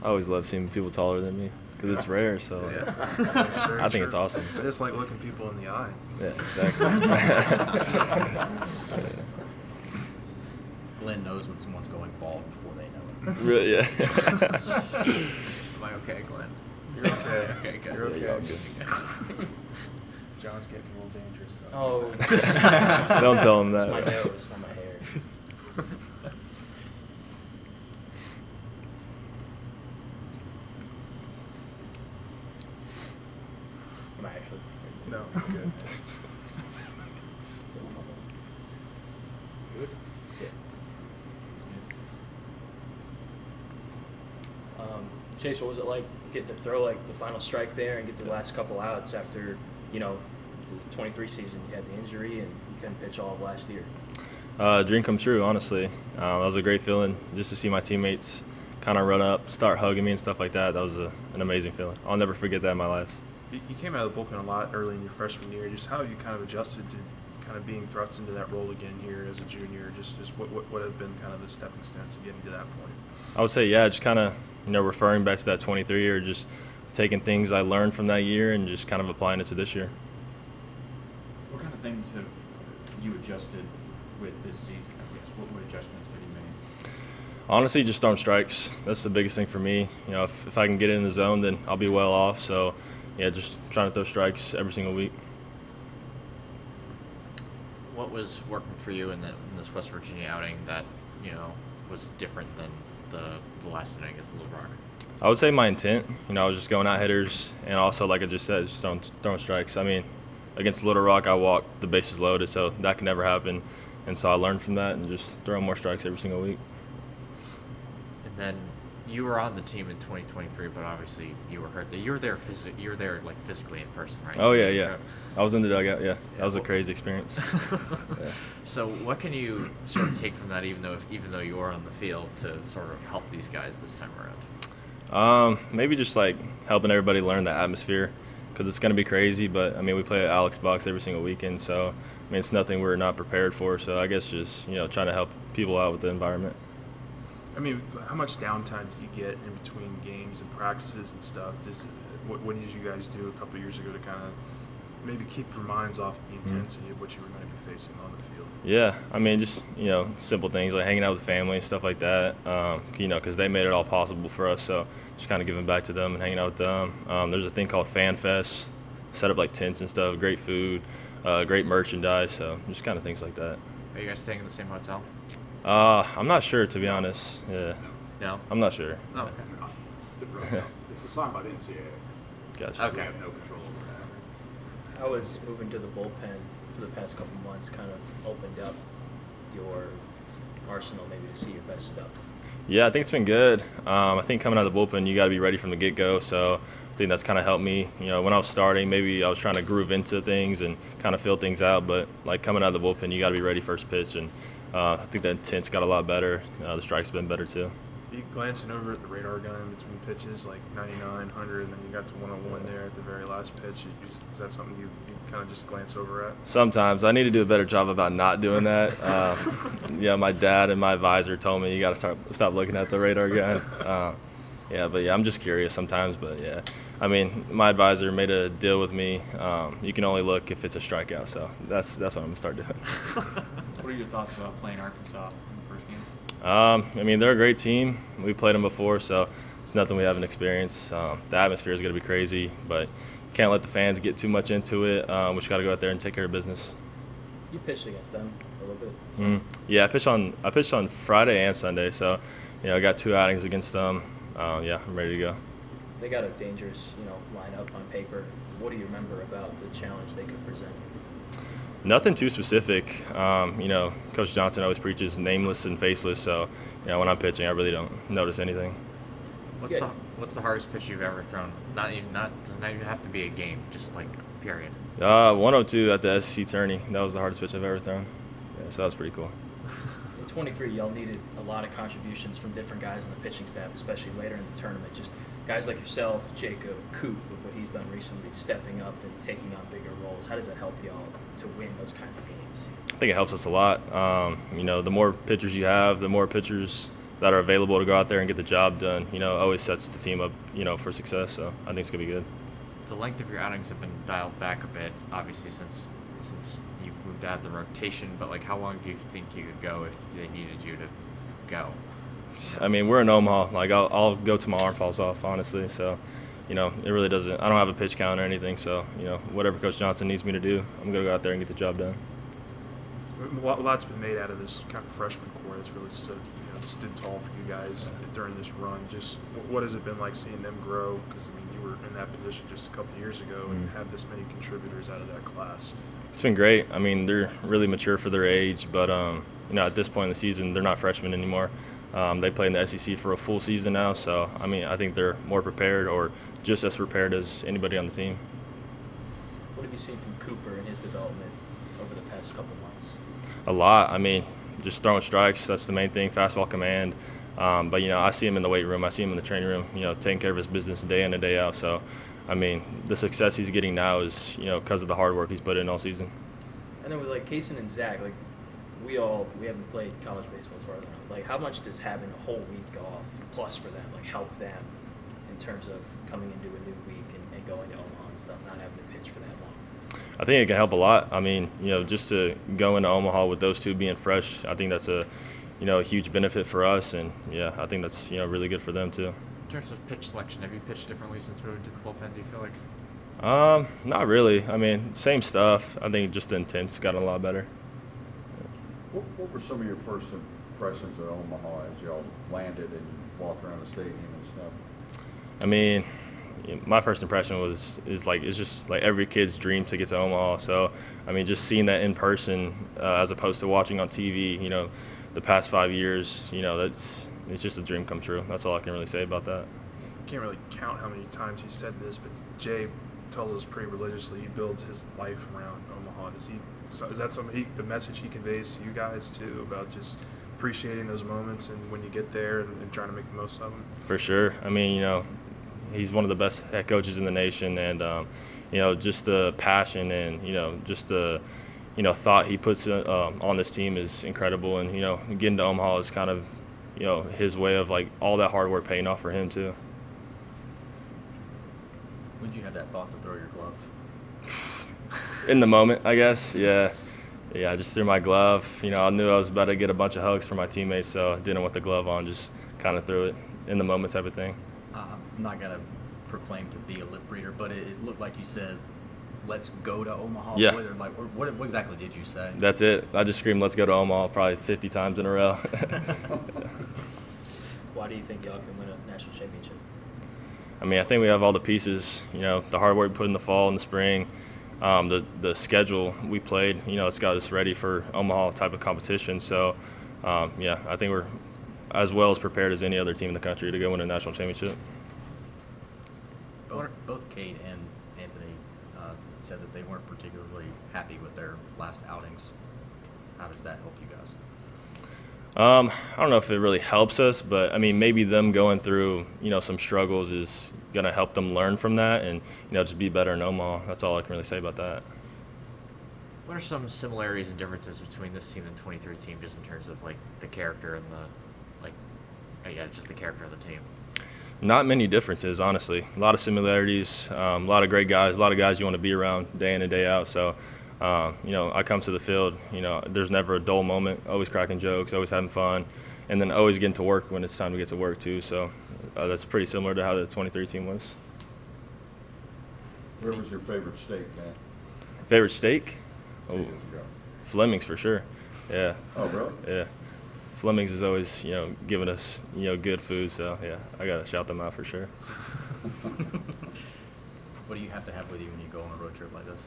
I always love seeing people taller than me because it's rare. So I think it's awesome. I just like looking people in the eye. Yeah, exactly. Glenn knows when someone's going bald before they know it. Really, yeah. Am I okay, Glenn? You're okay. Okay, good. You're okay. Yeah, good. John's getting a little dangerous though. Oh. Don't tell him It's that. my nose, not my hair. Am I actually? No, you're good. Good? Yeah. Chase, what was it like getting to throw like the final strike there and get the last couple outs after, the 23 season? You had the injury and you couldn't pitch all of last year. Dream come true, honestly. That was a great feeling just to see my teammates kind of run up, start hugging me and stuff like that. That was an amazing feeling. I'll never forget that in my life. You came out of the bullpen a lot early in your freshman year. Just how have you kind of adjusted to kind of being thrust into that role again here as a junior? Just what have been kind of the stepping stones to getting to that point? I would say, yeah, just kind of, referring back to that 23 year, just taking things I learned from that year and just kind of applying it to this year. What kind of things have you adjusted with this season, I guess? What adjustments have you made? Honestly, just throwing strikes. That's the biggest thing for me. If I can get it in the zone, then I'll be well off. So, yeah, just trying to throw strikes every single week. What was working for you in this West Virginia outing that, was different than the last inning against Little Rock? I would say my intent. I was just going out hitters, and also, like I just said, just throwing strikes. I mean, against Little Rock, I walked the bases loaded, so that can never happen. And so I learned from that and just throw more strikes every single week. And then you were on the team in 2023, but obviously you were hurt. You were there physically in person, right? Oh, yeah. I was in the dugout, yeah. That was a crazy experience. Yeah. So what can you sort of take from that, even though you were on the field, to sort of help these guys this time around? Maybe just, helping everybody learn the atmosphere because it's going to be crazy. But, we play at Alex Box every single weekend, so, it's nothing we're not prepared for. So I guess just, trying to help people out with the environment. How much downtime did you get in between games and practices and stuff? What did you guys do a couple of years ago to kind of maybe keep your minds off the intensity of what you were going to be facing on the field? Yeah, just, simple things like hanging out with family and stuff like that, because they made it all possible for us. So just kind of giving back to them and hanging out with them. There's a thing called Fan Fest, set up tents and stuff, great food, great merchandise, so just kind of things like that. Are you guys staying in the same hotel? I'm not sure, to be honest. Yeah. No? I'm not sure. Oh, okay. It's different. It's assigned by the NCAA. Gotcha. Okay. We have no control over that. How has moving to the bullpen for the past couple months kind of opened up your arsenal maybe to see your best stuff? Yeah, I think it's been good. I think coming out of the bullpen, you got to be ready from the get-go. So I think that's kind of helped me. When I was starting, maybe I was trying to groove into things and kind of feel things out. But coming out of the bullpen, you got to be ready first pitch. And I think the intent's got a lot better. The strike's been better too. You glancing over at the radar gun in between pitches, 99, 100, and then you got to 101 there at the very last pitch. Is that something you kind of just glance over at? Sometimes. I need to do a better job about not doing that. My dad and my advisor told me you got to stop looking at the radar gun. I'm just curious sometimes. But, yeah, my advisor made a deal with me. You can only look if it's a strikeout, so that's what I'm going to start doing. What are your thoughts about playing Arkansas in the first game? They're a great team. We played them before, so it's nothing we haven't experienced. The atmosphere is going to be crazy, but can't let the fans get too much into it. We just got to go out there and take care of business. You pitched against them a little bit. Yeah, I pitched on Friday and Sunday, so I got 2 outings against them. I'm ready to go. They got a dangerous, lineup on paper. What do you remember about the challenge they could present? Nothing too specific. Coach Johnson always preaches nameless and faceless, so when I'm pitching, I really don't notice anything. What's the hardest pitch you've ever thrown? Doesn't even have to be a game, just period. 102 at the SEC tourney. That was the hardest pitch I've ever thrown. Yeah, so that was pretty cool. In 23, y'all needed a lot of contributions from different guys on the pitching staff, especially later in the tournament. Just guys like yourself, Jacob, Coop, with what he's done recently, stepping up and taking on bigger roles. How does that help y'all to win those kinds of games? I think it helps us a lot. The more pitchers you have, the more pitchers that are available to go out there and get the job done, always sets the team up, for success. So I think it's going to be good. The length of your outings have been dialed back a bit, obviously, since you've moved out of the rotation. But, like, how long do you think you could go if they needed you to go? I mean, we're in Omaha. Like, I'll go till my arm falls off, honestly. So, it really doesn't – I don't have a pitch count or anything. So, whatever Coach Johnson needs me to do, I'm going to go out there and get the job done. A lot's been made out of this kind of freshman core that's really stood tall for you guys during this run. Just what has it been like seeing them grow? Because, you were in that position just a couple of years ago and have this many contributors out of that class. It's been great. I mean, they're really mature for their age, but, at this point in the season, they're not freshmen anymore. They play in the SEC for a full season now, so, I think they're more prepared or just as prepared as anybody on the team. What have you seen from Cooper and his development over the past couple months? A lot. Just throwing strikes, that's the main thing, fastball command. But, I see him in the weight room. I see him in the training room, taking care of his business day in and day out. So, the success he's getting now is, because of the hard work he's put in all season. And then with, Kaysen and Zach, we haven't played college baseball as far as I know. How much does having a whole week off plus for them, help them in terms of coming into a new week and going to Omaha and stuff, not having to pitch for that long? I think it can help a lot. Just to go into Omaha with those two being fresh, I think that's a huge benefit for us. And, I think that's, really good for them too. In terms of pitch selection, have you pitched differently since moving to the bullpen, do you feel like? Not really. Same stuff. I think just the intent's gotten a lot better. What were some of your first impressions of Omaha as y'all landed and walked around the stadium and stuff? My first impression is it's just like every kid's dream to get to Omaha. So, just seeing that in person as opposed to watching on TV, the past 5 years, it's just a dream come true. That's all I can really say about that. Can't really count how many times he said this, but Jay tells us pretty religiously he builds his life around Omaha. Is that a message he conveys to you guys too about just appreciating those moments and when you get there and trying to make the most of them? For sure. He's one of the best head coaches in the nation, and just the passion and just the thought he puts on this team is incredible. And getting to Omaha is kind of his way of all that hard work paying off for him too. When did you have that thought to throw your glove? In the moment, I guess. Yeah, I just threw my glove. I knew I was about to get a bunch of hugs from my teammates, so I didn't want the glove on. Just kind of threw it in the moment type of thing. I'm not going to proclaim to be a lip reader, but it looked like you said, "Let's go to Omaha." Yeah. What exactly did you say? That's it. I just screamed, "Let's go to Omaha," probably 50 times in a row. Why do you think y'all can win a national championship? I think we have all the pieces. The hard work we put in the fall and the spring, the schedule we played. It's got us ready for Omaha type of competition. So, I think we're as well as prepared as any other team in the country to go win a national championship. Both Kate and Anthony said that they weren't particularly happy with their last outings. How does that help you guys? I don't know if it really helps us, but maybe them going through some struggles is gonna help them learn from that and just be better in Omaha. That's all I can really say about that. What are some similarities and differences between this team and the 23 team, just in terms of the character and just the character of the team? Not many differences, honestly. A lot of similarities, a lot of great guys, a lot of guys you want to be around day in and day out. So, I come to the field, there's never a dull moment, always cracking jokes, always having fun, and then always getting to work when it's time to get to work too. So that's pretty similar to how the 23 team was. Where was your favorite steak, man? Favorite steak? Oh, Years ago. Fleming's for sure. Yeah. Oh, really? Yeah. Fleming's is always, giving us, good food. So, yeah, I got to shout them out for sure. What do you have to have with you when you go on a road trip like this?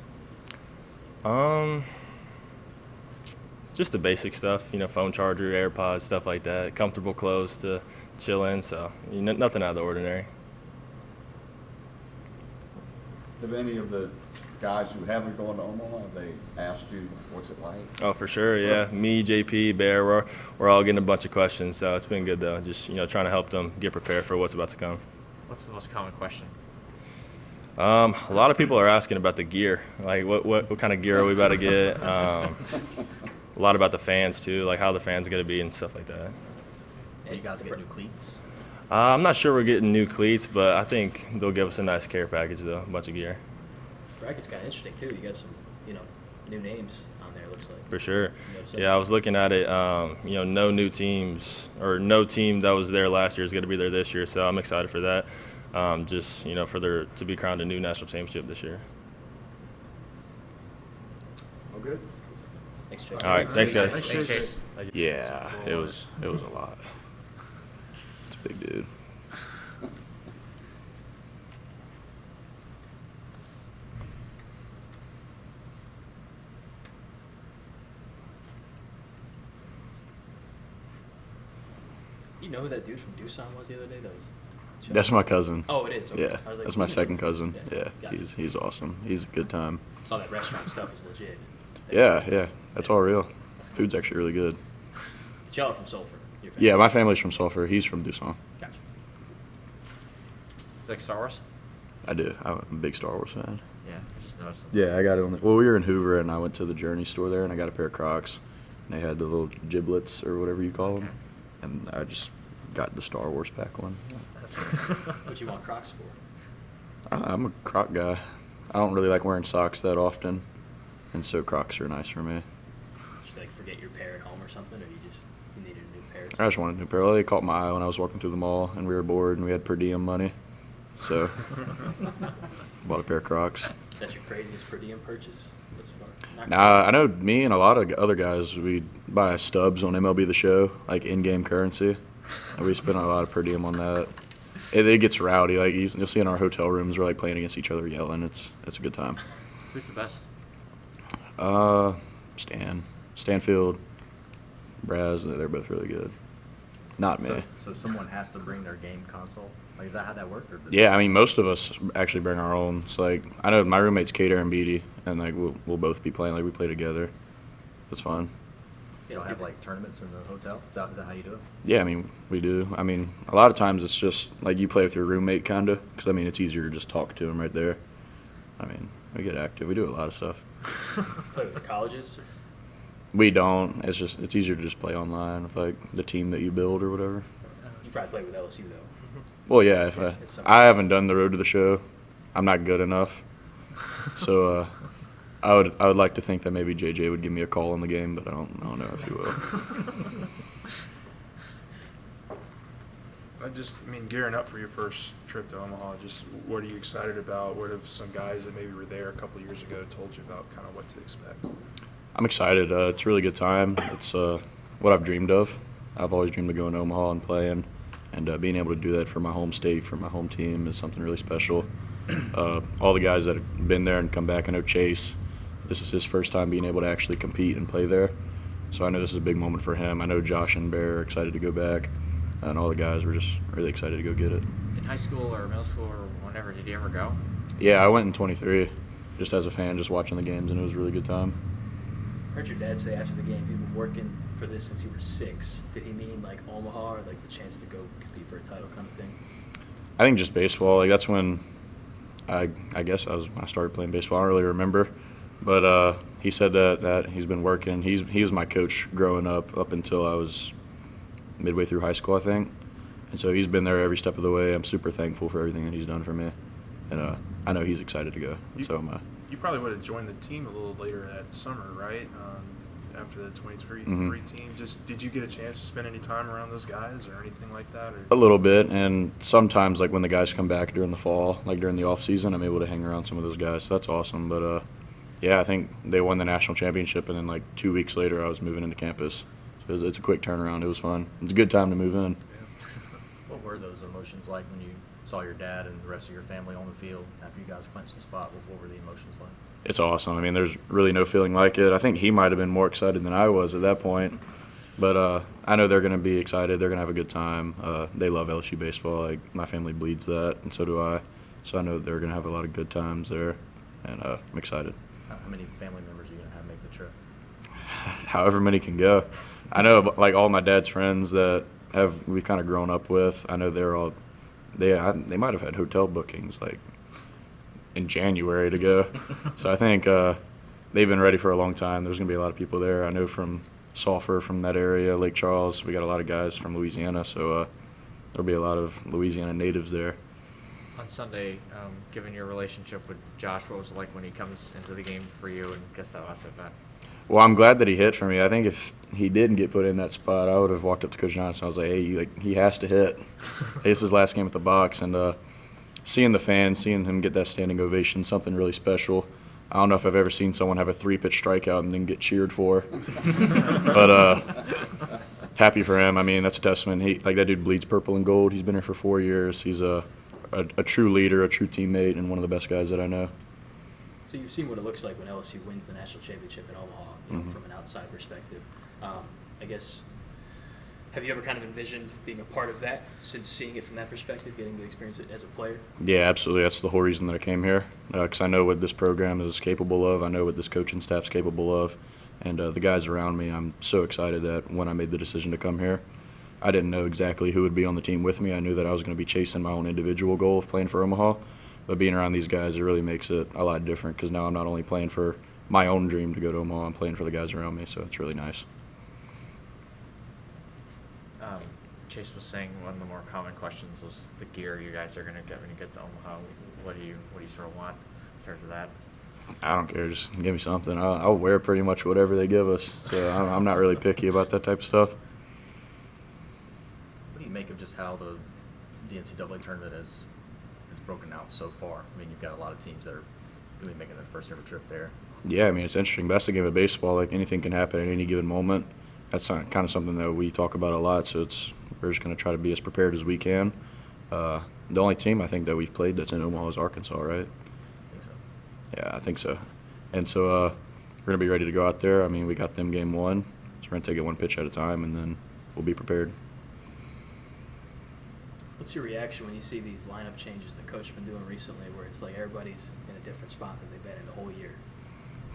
Just the basic stuff, phone charger, AirPods, stuff like that. Comfortable clothes to chill in. So, nothing out of the ordinary. Have any of the guys who haven't gone to Omaha, have they asked you what's it like? Oh, for sure, yeah. Me, JP, Bear, we're all getting a bunch of questions, so it's been good, though. Just, trying to help them get prepared for what's about to come. What's the most common question? A lot of people are asking about the gear, like what kind of gear are we about to get. A lot about the fans, too, like how the fans are going to be and stuff like that. Will you guys get new cleats? I'm not sure we're getting new cleats, but I think they'll give us a nice care package, though, a bunch of gear. Bracket's kind of interesting too. You got some, new names on there. It looks like. For sure. notice Yeah, I was looking at it. No new teams or no team that was there last year is going to be there this year, so I'm excited for that. For there to be crowned a new national championship this year. All good? Thanks, Jake. All right, thanks, guys. Thanks, Thanks, Chase. Chase. Yeah, it was a lot. It's a big dude. Do you know who that dude from Doosan was the other day? That was. That's my cousin. Oh, it is. Okay. Yeah, I was like, that's my who second knows? cousin. Yeah, Yeah, got it. he's awesome. He's a good time. All that restaurant stuff is legit. Yeah, that's all real. Food's actually really good. But y'all are from Sulphur. Your family. Yeah, my family's from Sulphur. He's from Doosan. Gotcha. Like Star Wars? I do. I'm a big Star Wars fan. Yeah, I just noticed. Yeah, I got it on well, we were in Hoover, and I went to the Journey store there, and I got a pair of Crocs. And they had the little giblets, or whatever you call them. And I just got the Star Wars pack one. What you want Crocs for? I'm a Croc guy. I don't really like wearing socks that often, and so Crocs are nice for me. Did you forget your pair at home or something, or you needed a new pair? I just wanted a new pair. Well, they caught my eye when I was walking through the mall, and we were bored, and we had per diem money. So, bought a pair of Crocs. That's your craziest per diem purchase thus far? Now, I know me and a lot of other guys, we buy stubs on MLB The Show, like in-game currency. And we spend a lot of per diem on that. It gets rowdy. Like you'll see in our hotel rooms, we're like playing against each other, yelling. It's a good time. Who's the best? Stanfield, Braz, they're both really good. Not me. So someone has to bring their game console? Like, is that how that works? Yeah, I mean, most of us actually bring our own. So, like, I know my roommates, Kater and Beatty, and, like, we'll both be playing. Like, we play together. It's fun. You don't have, like, tournaments in the hotel? Is that how you do it? Yeah, I mean, we do. I mean, a lot of times it's just, like, you play with your roommate, kind of. Because, I mean, it's easier to just talk to them right there. I mean, we get active. We do a lot of stuff. Play with the colleges? We don't. It's easier to just play online with, like, the team that you build or whatever. You probably play with LSU, though. Well, yeah, if It's something- I haven't done the road to the show. I'm not good enough. So I would like to think that maybe JJ would give me a call in the game, but I don't know if he will. Gearing up for your first trip to Omaha, just what are you excited about? What have some guys that maybe were there a couple of years ago told you about kind of what to expect? I'm excited. It's a really good time. It's what I've dreamed of. I've always dreamed of going to Omaha and playing, and being able to do that for my home state, for my home team, is something really special. All the guys that have been there and come back, I know Chase, this is his first time being able to actually compete and play there. So I know this is a big moment for him. I know Josh and Bear are excited to go back, and all the guys were just really excited to go get it. In high school or middle school or whenever, did you ever go? Yeah, I went in 23, just as a fan, just watching the games, and it was a really good time. I heard your dad say after the game you've been working for this since you were 6. Did he mean like Omaha or like the chance to go compete for a title kind of thing? I think just baseball. Like that's when I guess when I started playing baseball. I don't really remember, but he said that he's been working. He was my coach growing up until I was midway through high school, I think. And so he's been there every step of the way. I'm super thankful for everything that he's done for me, and I know he's excited to go. And so am I. You probably would have joined the team a little later that summer, right? After the 23 team. Just did you get a chance to spend any time around those guys or anything like that? Or? A little bit, and sometimes like when the guys come back during the fall, like during the off season, I'm able to hang around some of those guys. So that's awesome. But yeah, I think they won the national championship, and then like 2 weeks later, I was moving into campus. So it's a quick turnaround. It was fun. It's a good time to move in. What were those emotions like when you saw your dad and the rest of your family on the field after you guys clinched the spot? What were the emotions like? It's awesome. I mean, there's really no feeling like it. I think he might have been more excited than I was at that point. But I know they're going to be excited. They're going to have a good time. They love LSU baseball. Like my family bleeds that, and so do I. So I know they're going to have a lot of good times there, and I'm excited. How many family members are you going to have make the trip? However many can go. I know like all my dad's friends that we've kind of grown up with. I know they might have had hotel bookings like in January to go. So I think they've been ready for a long time. There's going to be a lot of people there. I know from Sulphur from that area, Lake Charles. We got a lot of guys from Louisiana, so there'll be a lot of Louisiana natives there. On Sunday, given your relationship with Josh, what was it like when he comes into the game for you and gets that last at bat? Well, I'm glad that he hit for me. I think if he didn't get put in that spot, I would have walked up to Coach Johnson. I was like, hey, he has to hit. Hey, it's his last game at the box. And seeing the fans, seeing him get that standing ovation, something really special. I don't know if I've ever seen someone have a 3-pitch strikeout and then get cheered for. But happy for him. I mean, that's a testament. That dude bleeds purple and gold. He's been here for 4 years. He's a true leader, a true teammate, and one of the best guys that I know. So you've seen what it looks like when LSU wins the national championship in Omaha, from an outside perspective. I guess, have you ever kind of envisioned being a part of that since seeing it from that perspective, getting to experience it as a player? Yeah, absolutely. That's the whole reason that I came here, because I know what this program is capable of. I know what this coaching staff's capable of. And the guys around me, I'm so excited that when I made the decision to come here, I didn't know exactly who would be on the team with me. I knew that I was going to be chasing my own individual goal of playing for Omaha. But being around these guys, it really makes it a lot different because now I'm not only playing for my own dream to go to Omaha, I'm playing for the guys around me, so it's really nice. Chase was saying one of the more common questions was the gear you guys are going to get when you get to Omaha. What do you sort of want in terms of that? I don't care. Just give me something. I'll wear pretty much whatever they give us. So I'm not really picky about that type of stuff. What do you make of just how the NCAA tournament is broken out so far? I mean, you've got a lot of teams that are going to be making their first ever trip there. Yeah, I mean, it's interesting. That's the game of baseball. Like, anything can happen at any given moment. That's kind of something that we talk about a lot, so we're just going to try to be as prepared as we can. The only team I think that we've played that's in Omaha is Arkansas, right? I think so. Yeah, I think so. And so we're going to be ready to go out there. I mean, we got them game one, so we're going to take it one pitch at a time, and then we'll be prepared. What's your reaction when you see these lineup changes the coach has been doing recently where it's like everybody's in a different spot than they've been in the whole year?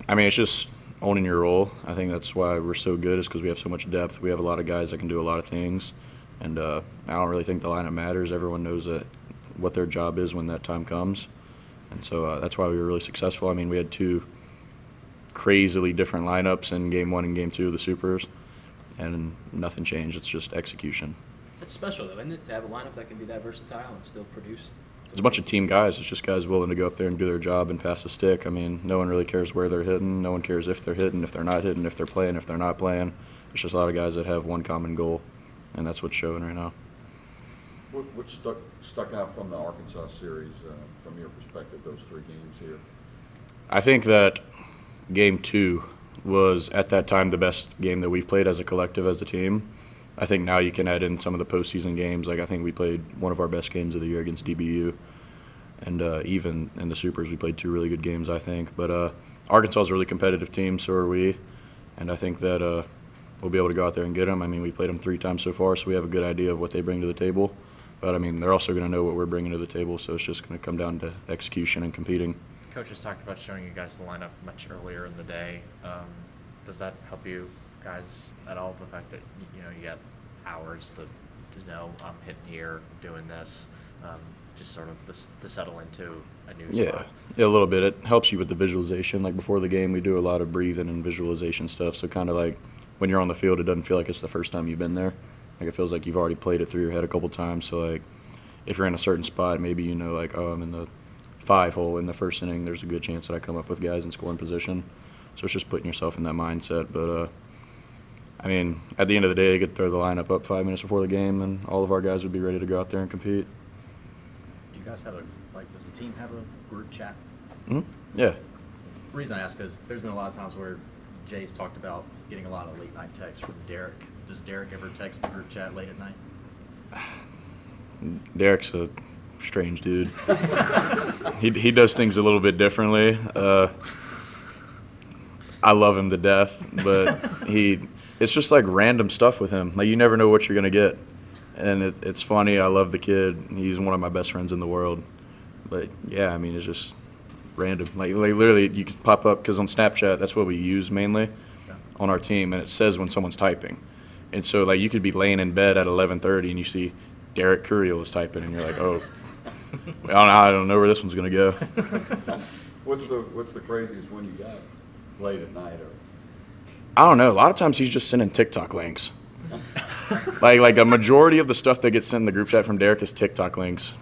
I mean, it's just owning your role. I think that's why we're so good is because we have so much depth. We have a lot of guys that can do a lot of things. And I don't really think the lineup matters. Everyone knows what their job is when that time comes. And so that's why we were really successful. I mean, we had 2 crazily different lineups in Game 1 and Game 2 of the Supers, and nothing changed. It's just execution. It's special, though, isn't it, to have a lineup that can be that versatile and still produce? It's a bunch of team guys. It's just guys willing to go up there and do their job and pass the stick. I mean, no one really cares where they're hitting. No one cares if they're hitting, if they're not hitting, if they're playing, if they're not playing. It's just a lot of guys that have one common goal, and that's what's showing right now. What stuck out from the Arkansas series, from your perspective, those 3 games here? I think that Game 2 was, at that time, the best game that we've played as a collective, as a team. I think now you can add in some of the postseason games. Like, I think we played one of our best games of the year against DBU. And even in the Supers, we played 2 really good games, I think. But Arkansas is a really competitive team, so are we. And I think that we'll be able to go out there and get them. I mean, we played them 3 times so far, so we have a good idea of what they bring to the table. But, I mean, they're also going to know what we're bringing to the table, so it's just going to come down to execution and competing. Coach has talked about showing you guys the lineup much earlier in the day. Does that help you guys at all, the fact that you got hours to know I'm hitting here, doing this, just sort of to settle into a new spot? Yeah, a little bit. It helps you with the visualization. Like, before the game, we do a lot of breathing and visualization stuff, so kind of like when you're on the field, it doesn't feel like it's the first time you've been there. Like, it feels like you've already played it through your head a couple times. So, like, if you're in a certain spot, maybe I'm in the 5-hole in the first inning, there's a good chance that I come up with guys in scoring position. So it's just putting yourself in that mindset. But, I mean, at the end of the day, I could throw the lineup up 5 minutes before the game, and all of our guys would be ready to go out there and compete. Do you guys have does the team have a group chat? Mm-hmm. Yeah. The reason I ask is there's been a lot of times where Jay's talked about getting a lot of late night texts from Derek. Does Derek ever text the group chat late at night? Derek's a strange dude. He does things a little bit differently. I love him to death, but it's just like random stuff with him. Like, you never know what you're gonna get, and it's funny. I love the kid. He's one of my best friends in the world. But yeah, I mean, it's just random. Like literally, you can pop up because on Snapchat, that's what we use mainly on our team, and it says when someone's typing. And so, like, you could be laying in bed at 11:30 and you see Derek Curiel is typing, and you're like, oh, I don't know where this one's gonna go. What's the craziest one you got late at night? Or I don't know. A lot of times he's just sending TikTok links. like a majority of the stuff that gets sent in the group chat from Derek is TikTok links.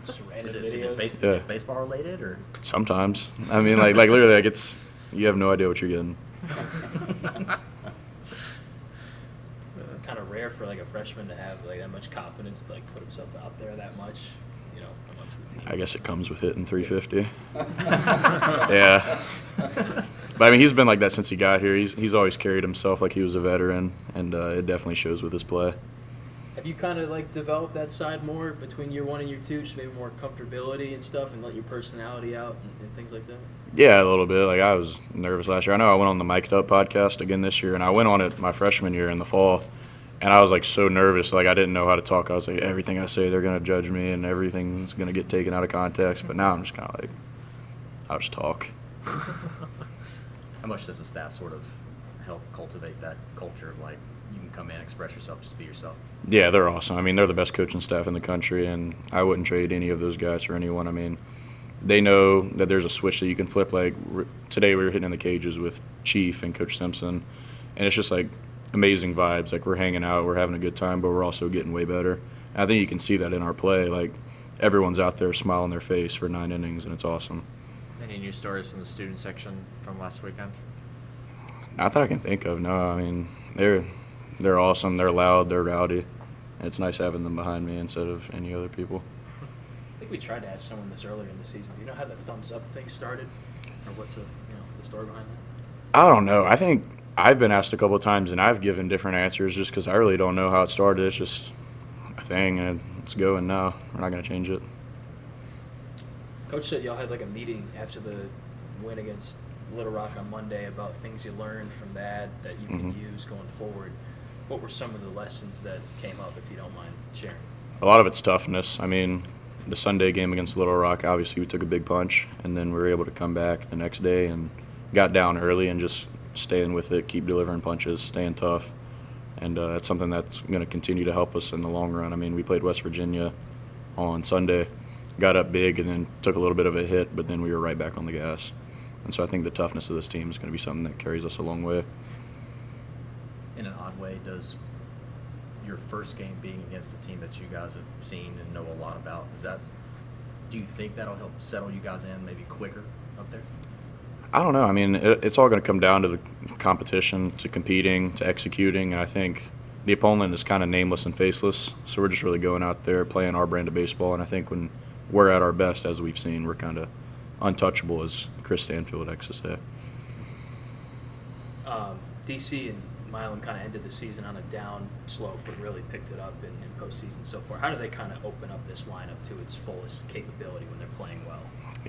Just random Is videos. is Yeah. it baseball related or? Sometimes. I mean, like literally, like you have no idea what you're getting. It's kind of rare for like a freshman to have like that much confidence to like put himself out there that much, you know, amongst the team. I guess it comes with hitting 350. Yeah. But I mean, he's been like that since he got here. He's always carried himself like he was a veteran, and it definitely shows with his play. Have you kind of like developed that side more between year 1 and year 2, just maybe more comfortability and stuff, and let your personality out and things like that? Yeah, a little bit. Like I was nervous last year. I know I went on the Mic'd Up podcast again this year, and I went on it my freshman year in the fall, and I was like so nervous. Like I didn't know how to talk. I was like, everything I say, they're gonna judge me, and everything's gonna get taken out of context. But now I'm just kind of like, I'll just talk. How much does the staff sort of help cultivate that culture of like you can come in, express yourself, just be yourself? Yeah, they're awesome. I mean, they're the best coaching staff in the country, and I wouldn't trade any of those guys for anyone. I mean, they know that there's a switch that you can flip. Like today, we were hitting in the cages with Chief and Coach Simpson, and it's just like amazing vibes. Like we're hanging out, we're having a good time, but we're also getting way better. And I think you can see that in our play. Like everyone's out there smiling their face for 9 innings, and it's awesome. Any news stories from the student section from last weekend? Not that I can think of. No, I mean they're awesome. They're loud. They're rowdy. And it's nice having them behind me instead of any other people. I think we tried to ask someone this earlier in the season. Do you know how the thumbs up thing started, or what's the story behind that? I don't know. I think I've been asked a couple of times, and I've given different answers just because I really don't know how it started. It's just a thing, and it's going now. We're not going to change it. Coach said y'all had like a meeting after the win against Little Rock on Monday about things you learned from that you can use going forward. What were some of the lessons that came up, if you don't mind sharing? A lot of it's toughness. I mean, the Sunday game against Little Rock, obviously we took a big punch, and then we were able to come back the next day and got down early and just staying with it, keep delivering punches, staying tough. And that's something that's going to continue to help us in the long run. I mean, we played West Virginia on Sunday, got up big, and then took a little bit of a hit, but then we were right back on the gas. And so I think the toughness of this team is going to be something that carries us a long way. In an odd way, does your first game being against a team that you guys have seen and know a lot about, do you think that'll help settle you guys in maybe quicker up there? I don't know. I mean, it's all going to come down to the competition, to competing, to executing. And I think the opponent is kind of nameless and faceless. So we're just really going out there playing our brand of baseball. And I think when we're at our best, as we've seen, we're kind of untouchable, as Chris Stanfield likes to say. DC and Milan kind of ended the season on a down slope, but really picked it up in postseason so far. How do they kind of open up this lineup to its fullest capability when they're playing well?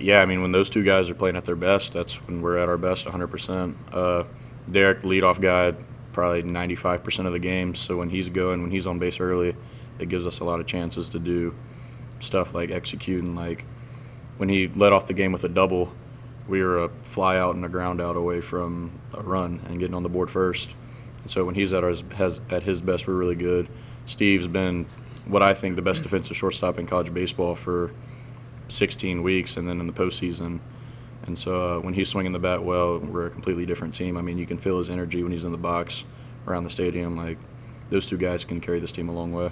Yeah, I mean, when those two guys are playing at their best, that's when we're at our best 100%. Derek, the leadoff guy, probably 95% of the games. So when he's on base early, it gives us a lot of chances to do stuff like executing. Like when he led off the game with a double, we were a fly out and a ground out away from a run and getting on the board first. And so when he's at his best, we're really good. Steve's been what I think the best defensive shortstop in college baseball for 16 weeks, and then in the postseason. And so when he's swinging the bat well, we're a completely different team. I mean, you can feel his energy when he's in the box around the stadium. Like, those two guys can carry this team a long way.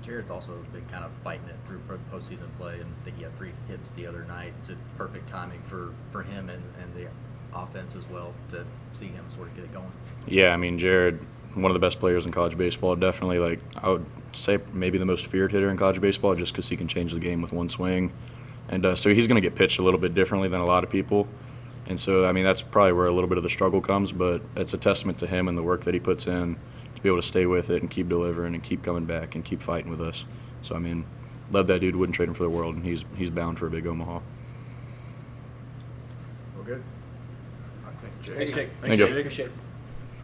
Jared's also been kind of fighting it through postseason play, and I think he had 3 hits the other night. Is it perfect timing for him and the offense as well to see him sort of get it going? Yeah, I mean, Jared, one of the best players in college baseball, definitely, like, I would say maybe the most feared hitter in college baseball just because he can change the game with one swing. And so he's going to get pitched a little bit differently than a lot of people. And so, I mean, that's probably where a little bit of the struggle comes, but it's a testament to him and the work that he puts in to be able to stay with it and keep delivering and keep coming back and keep fighting with us. So, I mean, love that dude, wouldn't trade him for the world, and he's bound for a big Omaha. Well, good. I think Jay. Thanks, Jake. Thank you. Appreciate it.